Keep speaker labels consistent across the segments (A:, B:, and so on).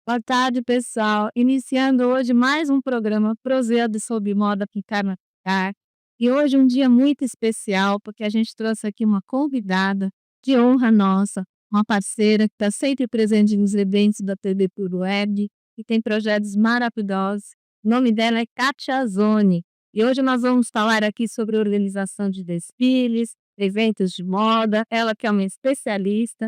A: Boa tarde, pessoal. Iniciando hoje mais um programa Proseando sobre Moda Ficar no Lugar. E hoje um dia muito especial, porque a gente trouxe aqui uma convidada de honra nossa, uma parceira que está sempre presente nos eventos da TV por Web e tem projetos maravilhosos. O nome dela é Kátia Zoni. E hoje nós vamos falar aqui sobre organização de desfiles, eventos de moda. Ela que é uma especialista.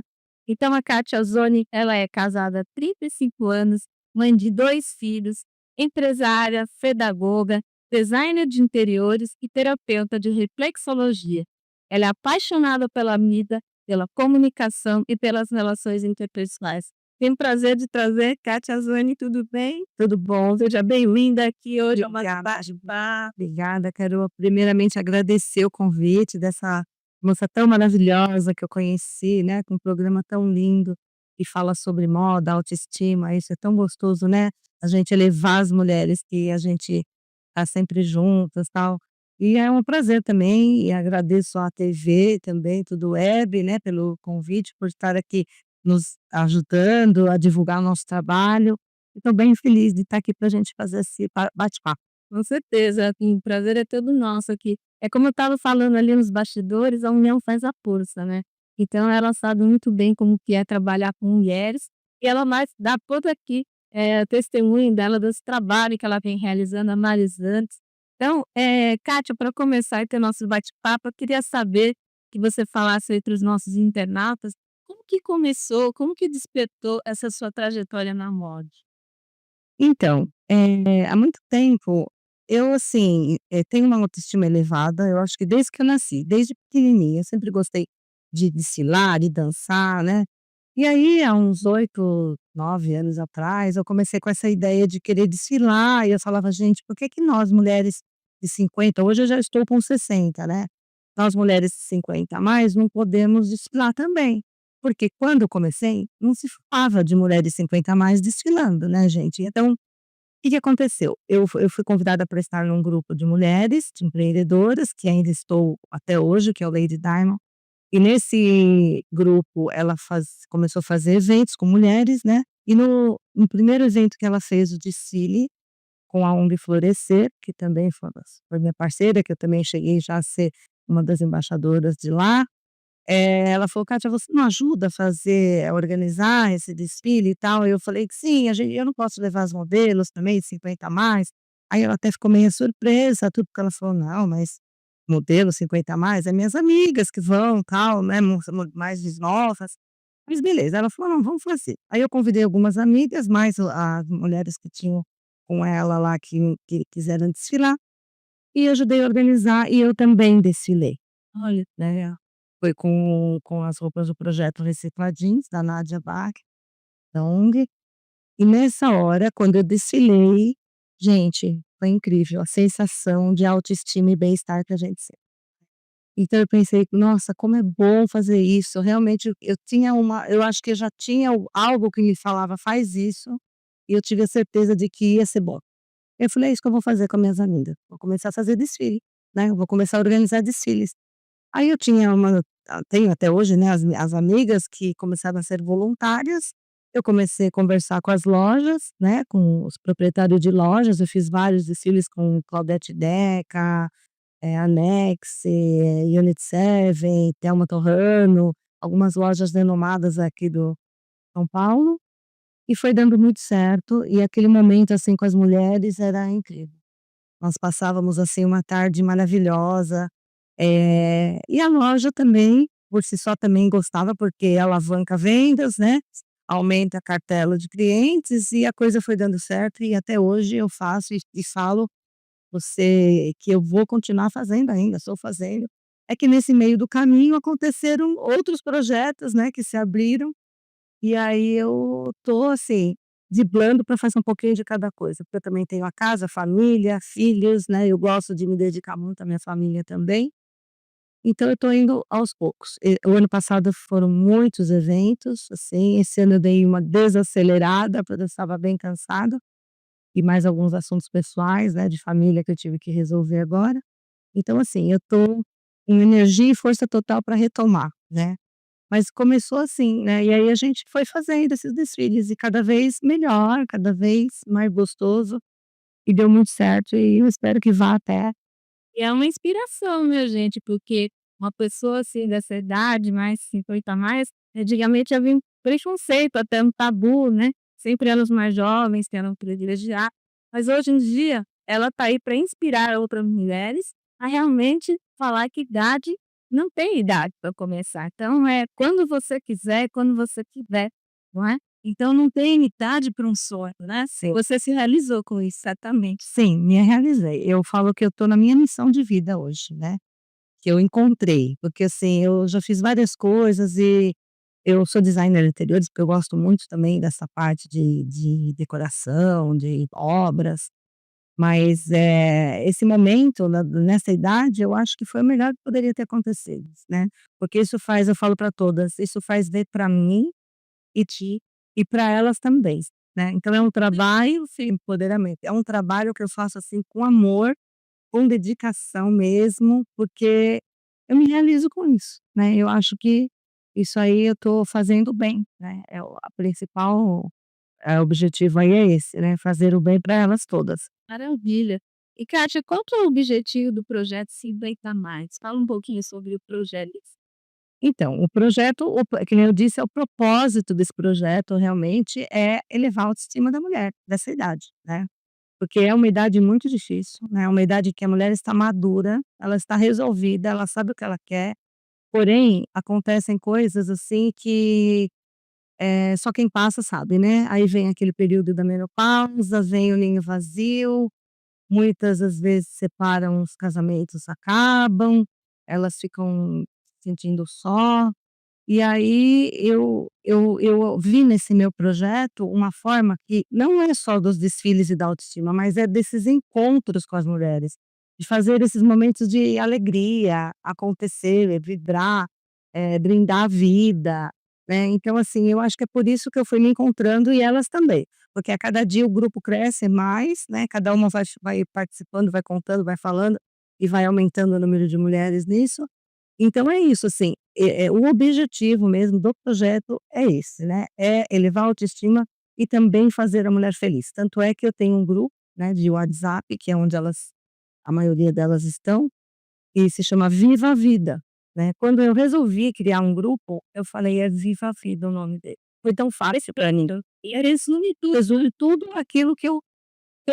A: Então a Kátia Zoni, ela é casada há 35 anos, mãe de 2 filhos, empresária, pedagoga, designer de interiores e terapeuta de reflexologia. Ela é apaixonada pela vida, pela comunicação e pelas relações interpessoais. Tenho o prazer de trazer Kátia Zoni, tudo bem? Tudo bom, seja bem-vinda aqui hoje ao nosso
B: Obrigada,
A: bate-papo.
B: obrigada. Quero primeiramente agradecer o convite dessa moça tão maravilhosa que eu conheci, né, com um programa tão lindo que fala sobre moda, autoestima, isso é tão gostoso, né, a gente elevar as mulheres que a gente tá sempre juntas, tal. E é um prazer também e agradeço à TV também, Tudo Web, né, pelo convite, por estar aqui nos ajudando a divulgar o nosso trabalho. Estou bem feliz de estar aqui para a gente fazer esse bate-papo.
A: Com certeza, o prazer é todo nosso aqui. É como eu estava falando ali nos bastidores, a união faz a força, né. Então ela sabe muito bem como que é trabalhar com mulheres, e ela vai dar todo aqui, testemunho dela desse trabalho que ela vem realizando há vários anos. Então, Kátia, para começar e ter nosso bate-papo, eu queria saber que você falasse aí para os nossos internautas, como que começou, como que despertou essa sua trajetória na moda?
B: Então, há muito tempo eu, assim, tenho uma autoestima elevada, eu acho que desde que eu nasci, desde pequenininha, eu sempre gostei de desfilar, de dançar, né. E aí, há uns 8, 9 anos atrás, eu comecei com essa ideia de querer desfilar e eu falava: "Gente, por que que nós mulheres de 50", hoje eu já estou com 60, né, "nós mulheres de 50 a mais não podemos desfilar também?". Porque quando eu comecei, não se falava de mulher de 50 a mais desfilando, né, gente. Então, o que que aconteceu? Eu fui convidada para estar num grupo de mulheres, de empreendedoras, que ainda estou até hoje, que é o Lady Diamond, e nesse grupo ela começou a fazer eventos com mulheres, né, e no primeiro evento que ela fez o desfile, com a ONG Florescer, que também foi minha parceira, que eu também cheguei já a ser uma das embaixadoras de lá. Ela falou: "Kátia, você não ajuda a organizar esse desfile e tal?" Eu falei que sim, eu não posso levar as modelos também de 50 a mais. Aí ela até ficou meio surpresa, tudo, porque ela falou: "Não, mas modelo 50 a mais, é minhas amigas que vão, tal, né, mais novas." Mas beleza, ela falou: "Não, vamos fazer." Aí eu convidei algumas amigas, mais as mulheres que tinham com ela lá que quiseram desfilar, e ajudei a organizar e eu também desfilei.
A: Olha.
B: Né, foi com as roupas do projeto Recicladins, da Nádia Bach, da ONG, e nessa hora, quando eu desfilei, gente, foi incrível a sensação de autoestima e bem-estar que a gente sente. Então eu pensei: "Nossa, como é bom fazer isso", realmente eu tinha eu acho que eu já tinha algo que me falava: "Faz isso", e eu tive a certeza de que ia ser bom. Eu falei: "É isso que eu vou fazer com as minhas amigas, vou começar a fazer desfile, né, eu vou começar a organizar desfiles." Aí eu tinha tenho até hoje, né, as amigas que começaram a ser voluntárias, eu comecei a conversar com as lojas, né, com os proprietários de lojas, eu fiz vários desfiles com Claudete Deca, Anex, Unit 7, Thelma Torrano, algumas lojas renomadas aqui do São Paulo, e foi dando muito certo, e aquele momento, assim, com as mulheres era incrível. Nós passávamos, assim, uma tarde maravilhosa, e a loja também, por si só, também gostava, porque alavanca vendas, né, aumenta a cartela de clientes e a coisa foi dando certo e até hoje eu faço e falo que eu vou continuar fazendo ainda, estou fazendo. É que nesse meio do caminho aconteceram outros projetos, né, que se abriram, e aí eu tô assim, driblando para fazer um pouquinho de cada coisa, porque eu também tenho a casa, família, filhos, né, eu gosto de me dedicar muito à minha família também. Então eu estou indo aos poucos. O ano passado foram muitos eventos, assim, esse ano eu dei uma desacelerada, porque eu estava bem cansada, e mais alguns assuntos pessoais, né, de família que eu tive que resolver agora. Então assim, eu estou com energia e força total para retomar, né. Mas começou assim, né, e aí a gente foi fazendo esses desfiles e cada vez melhor, cada vez mais gostoso, e deu muito certo e eu espero que vá até.
A: E é uma inspiração, minha gente, porque uma pessoa, assim, dessa idade, mais 50 a mais, antigamente havia um preconceito, até um tabu, né, sempre eram os mais jovens que eram privilegiados, mas hoje em dia ela está aí para inspirar outras mulheres a realmente falar que idade não tem idade para começar, então é quando você quiser, quando você quiser, não é? Então não tem idade para um sonho, né,
B: Sim.
A: você se realizou com isso, certamente.
B: Sim, me realizei. Eu falo que eu estou na minha missão de vida hoje, né, que eu encontrei, porque assim, eu já fiz várias coisas e eu sou designer de interiores, porque eu gosto muito também dessa parte de decoração, de obras, mas, esse momento nessa idade, eu acho que foi o melhor que poderia ter acontecido, né, porque isso faz eu falo para todas, isso faz ver para mim e ti e para elas também, né. Então é um trabalho sim, empoderamento, é um trabalho que eu faço, assim, com amor, com dedicação mesmo, porque eu me realizo com isso, né. Eu acho que isso aí eu estou fazendo bem, né, é o a principal, objetivo aí é esse, né, fazer o bem para elas todas.
A: Maravilha. E Kátia, qual que é o objetivo do projeto Se Inventa Mais? Fala um pouquinho sobre o projeto.
B: Então, o projeto, que nem eu disse, é o propósito desse projeto realmente é elevar a autoestima da mulher, dessa idade, né. Porque é uma idade muito difícil, né, é uma idade que a mulher está madura, ela está resolvida, ela sabe o que ela quer, porém, acontecem coisas, assim, que, só quem passa sabe, né. Aí vem aquele período da menopausa, vem o ninho vazio, muitas das vezes separam, os casamentos acabam, elas ficam se sentindo só. E aí eu vi nesse meu projeto uma forma que não é só dos desfiles e da autoestima, mas é desses encontros com as mulheres, de fazer esses momentos de alegria acontecer, vibrar, brindar a vida, né. Então assim, eu acho que é por isso que eu fui me encontrando e elas também, porque a cada dia o grupo cresce mais, né, cada uma vai participando, vai contando, vai falando, e vai aumentando o número de mulheres nisso. Então é isso, assim, o objetivo mesmo do projeto é esse, né, é elevar a autoestima e também fazer a mulher feliz. Tanto é que eu tenho um grupo, né, de WhatsApp, que é onde elas a maioria delas estão, e se chama Viva a Vida, né. Quando eu resolvi criar um grupo, eu falei: "É Viva a Vida o nome dele". Foi tão fácil para mim, e resume tudo aquilo que eu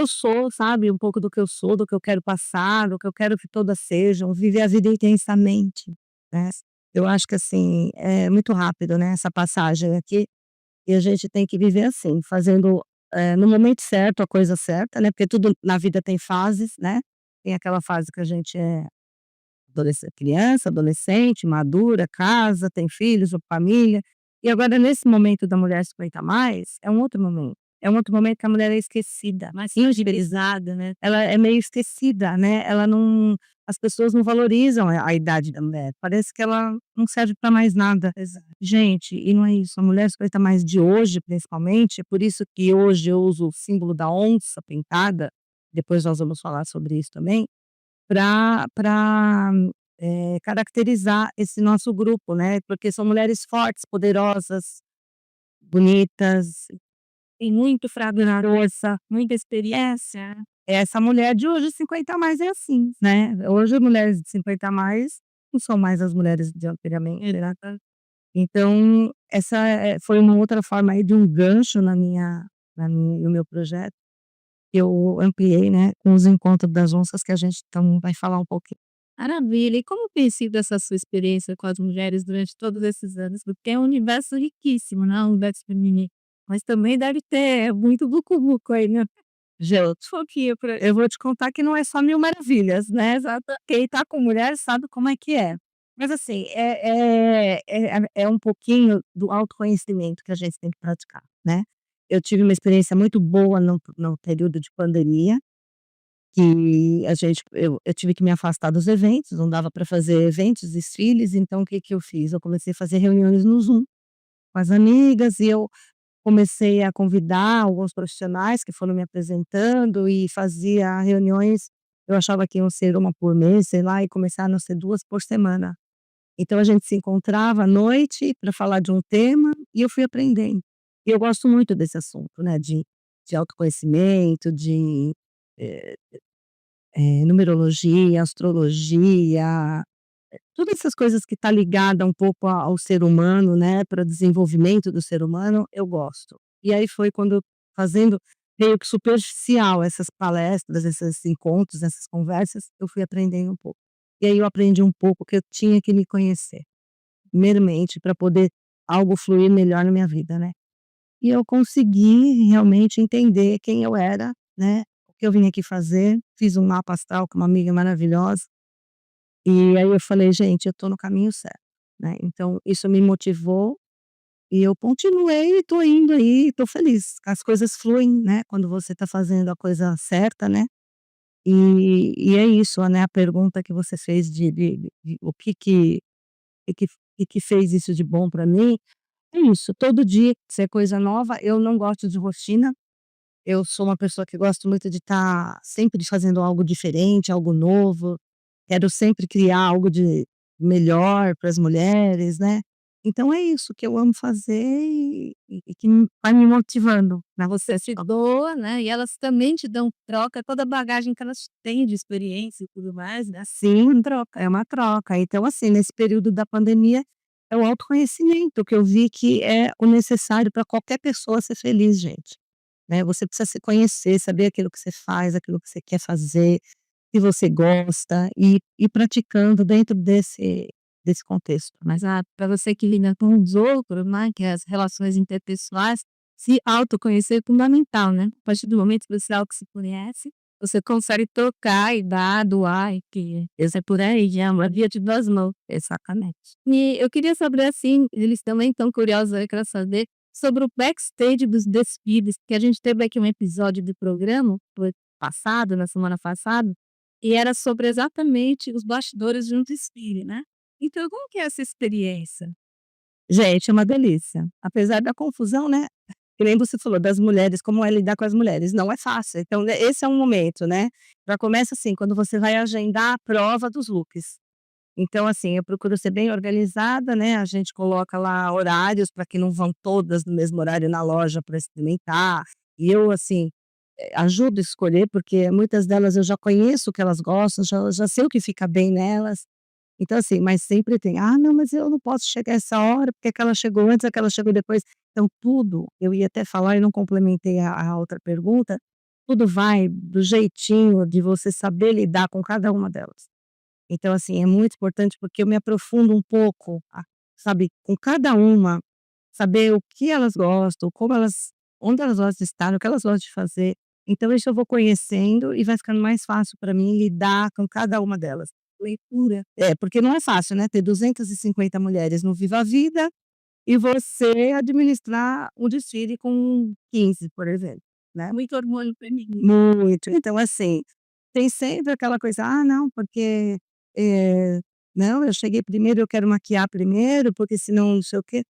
B: sou, sabe, um pouco do que eu sou, do que eu quero passar, do que eu quero que todas sejam, viver a vida intensamente, né. Eu acho que, assim, é muito rápido, né, essa passagem aqui, e a gente tem que viver assim, fazendo, no momento certo, a coisa certa, né, porque tudo na vida tem fases, né. Tem aquela fase que a gente é criança, adolescente, madura, casa, tem filhos ou família, e agora nesse momento da mulher 50 a mais, é um outro momento. É um outro momento que a mulher é esquecida,
A: Mais
B: injustiçada,
A: sensibilizada, né?
B: ela é meio esquecida, né, ela não as pessoas não valorizam a idade da mulher, parece que ela não serve para mais nada.
A: Exato.
B: Gente, e não é isso, a mulher 50 a mais de hoje, principalmente, é por isso que hoje eu uso o símbolo da onça pintada, depois nós vamos falar sobre isso também, para caracterizar esse nosso grupo, né, porque são mulheres fortes, poderosas, bonitas,
A: Tem muito fragor,
B: força.
A: muita experiência.
B: Essa mulher de hoje 50 a mais é assim, né, hoje mulheres de 50 a mais não são mais as mulheres de anteriormente, né.
A: Exata
B: Então essa, foi uma outra forma aí de um gancho na minha no meu projeto, que eu ampliei, né, com os encontros das onças que a gente então vai falar um pouquinho.
A: Maravilha. E como tem sido essa sua experiência com as mulheres durante todos esses anos? Porque é um universo riquíssimo, né, o universo feminino, mas também deve ter muito vucu-vucu aí, né?
B: Gente,
A: Foquinha pra
B: eu vou te contar que não é só mil maravilhas, né, quem tá com mulher sabe como é que é. Mas assim, é um pouquinho do autoconhecimento que a gente tem que praticar, né. Eu tive uma experiência muito boa no período de pandemia, que a gente eu tive que me afastar dos eventos, não dava para fazer eventos, desfiles, então o que que eu fiz? Eu comecei a fazer reuniões no Zoom com as amigas e eu comecei a convidar alguns profissionais que foram me apresentando e fazia reuniões, eu achava que iam ser uma por mês, sei lá, e começaram a ser 2 por semana. Então a gente se encontrava à noite para falar de um tema e eu fui aprendendo. E eu gosto muito desse assunto, né, de autoconhecimento, de, eh numerologia, astrologia, todas essas coisas que está ligada um pouco ao ser humano, né, para desenvolvimento do ser humano, eu gosto. E aí foi quando fazendo meio que superficial essas palestras, esses encontros, essas conversas, eu fui aprendendo um pouco. E aí eu aprendi um pouco que eu tinha que me conhecer, primeiramente, para poder algo fluir melhor na minha vida, né. E eu consegui realmente entender quem eu era, né, o que eu vim aqui fazer, fiz um mapa astral com uma amiga maravilhosa, e aí eu falei: "Gente, eu estou no caminho certo", né, então isso me motivou e eu continuei, estou indo aí, estou feliz. As coisas fluem, né, quando você está fazendo a coisa certa, né, e é isso, né, a pergunta que você fez de o que fez isso de bom para mim, é isso, todo dia ser coisa nova, eu não gosto de rotina. Eu sou uma pessoa que gosto muito de estar sempre fazendo algo diferente, algo novo, quero sempre criar algo de melhor para as mulheres, né. Então é isso que eu amo fazer e que vai me motivando, né.
A: Você se doa, né, e elas também te dão troca toda a bagagem que elas têm de experiência e tudo mais, né.
B: Sim, troca, é uma troca. Então, assim, nesse período da pandemia, é o autoconhecimento que eu vi que é o necessário para qualquer pessoa ser feliz, gente, né. Você precisa se conhecer, saber aquilo que você faz, aquilo que você quer fazer, que você gosta, e ir praticando dentro desse contexto, né.
A: Mas, para você que lida com os outros, né, que é as relações interpessoais, se autoconhecer é fundamental, né. A partir do momento que você se conhece, você consegue trocar e dar, doar, e que esse é por aí, é uma via de duas mãos.
B: Exatamente.
A: E eu queria saber, assim, eles também estão curiosos, eu quero saber sobre o backstage dos desfiles, que a gente teve aqui um episódio do programa, foi passado, na semana passada, e era sobre exatamente os bastidores de um desfile, né. Então como que é essa experiência?
B: Gente, é uma delícia. Apesar da confusão, né, que nem você falou das mulheres, como é lidar com as mulheres, não é fácil. Então, né, esse é um momento, né, já começa assim, quando você vai agendar a prova dos looks. Então, assim, eu procuro ser bem organizada, né, a gente coloca lá horários para que não vão todas no mesmo horário na loja para experimentar, e eu, assim, ajudo a escolher, porque muitas delas eu já conheço o que elas gostam, já sei o que fica bem nelas. Então, assim, mas sempre tem: "Ah, não, mas eu não posso chegar essa hora, porque aquela chegou antes, aquela chegou depois". Então tudo, eu ia até falar e não complementei a outra pergunta, tudo vai do jeitinho de você saber lidar com cada uma delas. Então, assim, é muito importante, porque eu me aprofundo um pouco, sabe, com cada uma, saber o que elas gostam, como elas onde elas gostam de estar, o que elas gostam de fazer. Então isso eu vou conhecendo e vai ficando mais fácil para mim lidar com cada uma delas.
A: Leitura.
B: É, porque não é fácil, né, ter 250 mulheres no Viva a Vida e você administrar um desfile com 15, por exemplo, né.
A: Muito hormônio feminino.
B: Muito. Então, assim, tem sempre aquela coisa: "Ah, não, porque, eh, não, eu cheguei primeiro, eu quero maquiar primeiro, porque senão não sei o quê".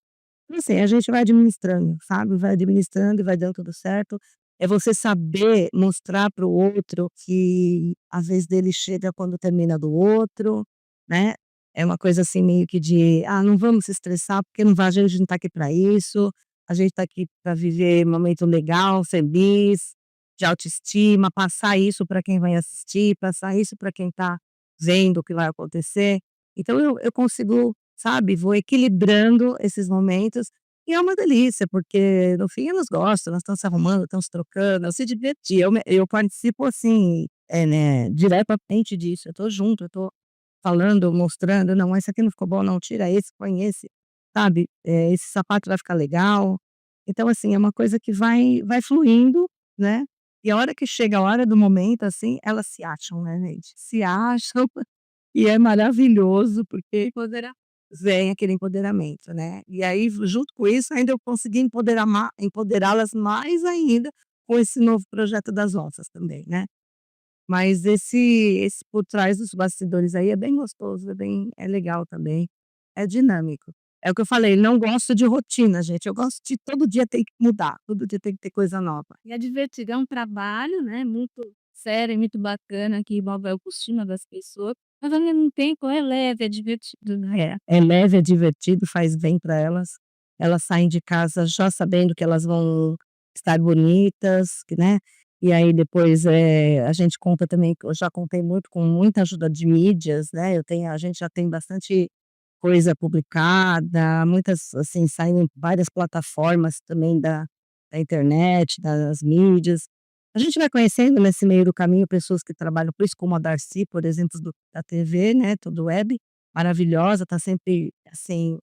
B: Então, assim, a gente vai administrando, sabe, vai administrando e vai dando tudo certo. É você saber mostrar para o outro que a vez dele chega quando termina a do outro, né. É uma coisa assim meio que de: "Ah, não vamos se estressar, porque não vai a gente não está aqui para isso, a gente está aqui para viver um momento legal, feliz, de autoestima", passar isso para quem vai assistir, passar isso para quem está vendo o que vai acontecer. Então eu consigo, sabe, vou equilibrando esses momentos, e é uma delícia, porque no fim elas gostam, elas estão se arrumando, estão se trocando, se divertir, eu participo assim, né, diretamente disso, eu tô junto, eu tô falando, mostrando: "Não, esse aqui não ficou bom não, tira esse, põe esse", sabe, "Esse sapato vai ficar legal". Então, assim, é uma coisa que vai fluindo, né, e a hora que chega a hora do momento, assim, elas se acham, né, gente, se acham, e é maravilhoso, porque
A: Poderá
B: vem aquele empoderamento, né. E aí, junto com isso, ainda eu consegui empoderá-las mais ainda com esse novo projeto das onças também, né. Mas esse por trás dos bastidores aí é bem gostoso, é legal também, é dinâmico. É o que eu falei, não gosto de rotina, gente, eu gosto de todo dia tem que mudar, todo dia tem que ter coisa nova.
A: e é divertido, é um trabalho, né, muito séria, muito bacana, que envolve a autoestima das pessoas, mas ao mesmo tempo é leve, é divertido, né.
B: É leve, é divertido, faz bem para elas. Elas saem de casa já sabendo que elas vão estar bonitas, que, né, e aí depois, a gente conta também, eu já contei muito com muita ajuda de mídias, né, a gente já tem bastante coisa publicada, muitas, assim, saindo em várias plataformas também da internet, das mídias. A gente vai conhecendo nesse meio do caminho pessoas que trabalham com isso, como a Darcy, por exemplo, da TV, né, Tudo Web, maravilhosa, está sempre, assim,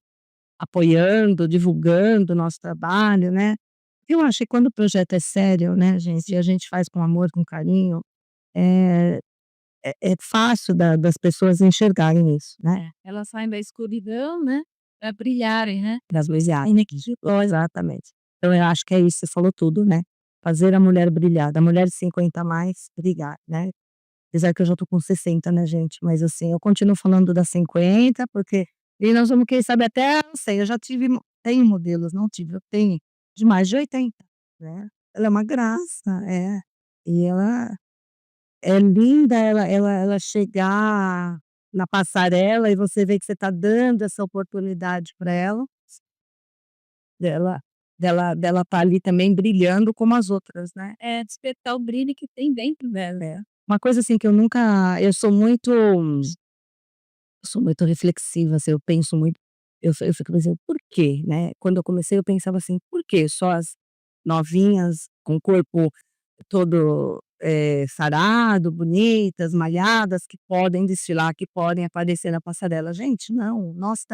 B: apoiando, divulgando o nosso trabalho, né. Eu acho que quando o projeto é sério, né, gente, e a gente faz com amor, com carinho, eh, é fácil das pessoas enxergarem isso, né.
A: Elas saem da escuridão, né, pra brilharem, né.
B: Das luzes exatamente. Então eu acho que é isso, você falou tudo, né. Fazer a mulher brilhar, da mulher de 50 a mais brilhar, né. Apesar que eu já tô com 60, né, gente, mas assim, eu continuo falando das 50, porque e nós vamos, quem sabe, até não sei, eu já tive tenho modelos, não tive, eu tenho, de mais de 80, né. Ela é uma graça, é. E ela é linda, ela chegar na passarela e você vê que você tá dando essa oportunidade para ela, dela dela tá ali também brilhando como as outras, né.
A: É, despertar o brilho que tem dentro dela.
B: É. Uma coisa assim que eu nunca eu sou muito reflexiva, assim, eu penso muito, eu fico pensando: "Por quê?", né. Quando eu comecei eu pensava assim: "Por que só as novinhas com o corpo todo, sarado, bonitas, malhadas, que podem desfilar, que podem aparecer na passarela?". Gente, não, nós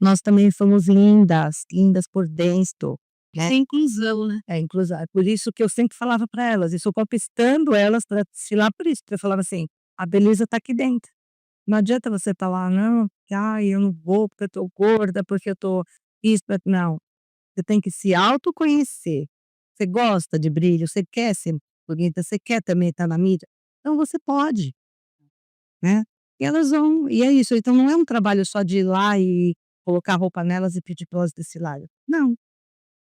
B: nós também somos lindas, lindas por dentro, né.
A: Isso é inclusão, né.
B: É inclusão, é por isso que eu sempre falava para elas, isso, conquistando elas para desfilar por isso, porque eu falava assim: "A beleza está aqui dentro". Não adianta você estar lá: "Não, porque ai, eu não vou, porque eu tô gorda, porque eu tô isso, não, você tem que se autoconhecer. Você gosta de brilho, você quer ser bonita, você quer também estar na mídia, então você pode, né". E elas vão, e é isso, então não é um trabalho só de ir lá e colocar roupa nelas e pedir para elas desfilarem. Não,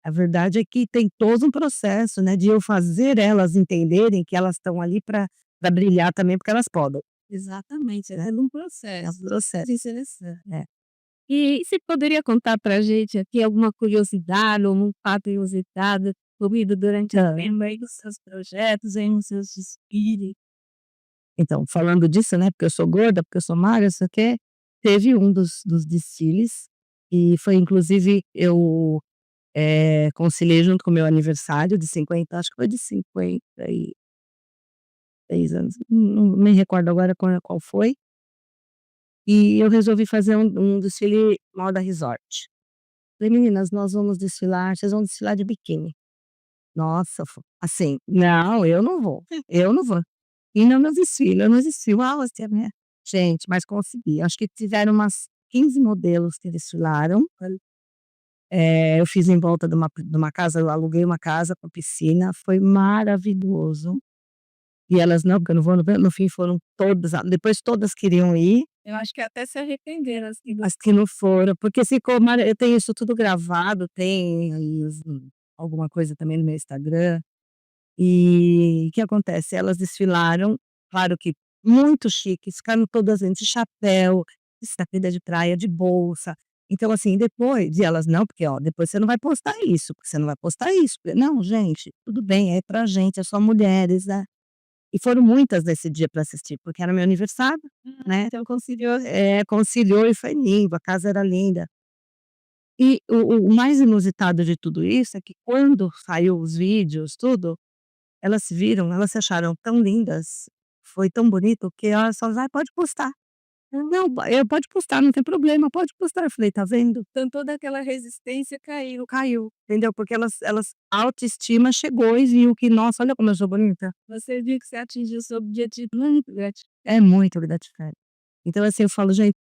B: a verdade é que tem todo um processo, né, de eu fazer elas entenderem que elas estão ali para brilhar também, porque elas podem,
A: Exatamente, é
B: né.
A: todo um
B: É um
A: processo
B: processo.
A: de seleção.
B: É.
A: E você poderia contar pra gente aqui alguma curiosidade ou um fato inusitado ocorrido durante a
B: Hã.
A: semana aí dos seus projetos, aí nos seus desfiles?
B: Então, falando disso, né, porque eu sou gorda, porque eu sou magra, sei o quê, teve um dos desfiles, e foi inclusive eu, conciliei junto com o meu aniversário de 50, acho que foi de 56 anos, não me recordo agora qual foi, e eu resolvi fazer um desfile moda resort. Falei: "Meninas, nós vamos desfilar, vocês vão desfilar de biquíni". Nossa, assim, não, eu não vou. E no meu desfile, eu não desfilo, ah, você é minha gente, mas consegui, acho que tiveram umas 15 modelos que desfilaram, eu fiz em volta de uma casa, eu aluguei uma casa com piscina, foi maravilhoso. E elas: "Não, porque eu não vou", no fim foram todas, depois todas queriam ir,
A: Eu acho que até se arrependeram, assim, do
B: as que não foram, porque ficou eu tenho isso tudo gravado, tem aí alguma coisa também no meu Instagram. E o que acontece, elas desfilaram, claro que muito chiques, ficaram todas de chapéu, de saída de praia, de bolsa. Então assim, depois, e elas: "Não, porque ó, depois você não vai postar isso, porque você não vai postar isso". Não, gente, tudo bem, é pra gente, é só mulheres, né. E foram muitas nesse dia para assistir, porque era meu aniversário, né.
A: então conciliou.
B: Conciliou e foi lindo, a casa era linda. E o mais inusitado de tudo isso é que quando saiu os vídeos, tudo, elas se viram, elas se acharam tão lindas, foi tão bonito que elas falaram: "Ai, pode postar". Eu: "Não, pode postar, não tem problema, pode postar". Eu falei: "Tá vendo?
A: Então toda aquela resistência caiu.
B: Caiu", entendeu? Porque elas a autoestima chegou e viu que: "Nossa, olha como eu sou bonita".
A: Você viu que você atingiu seu objetivo muito gratificante.
B: É muito gratificante. Então assim, eu falo: "Gente,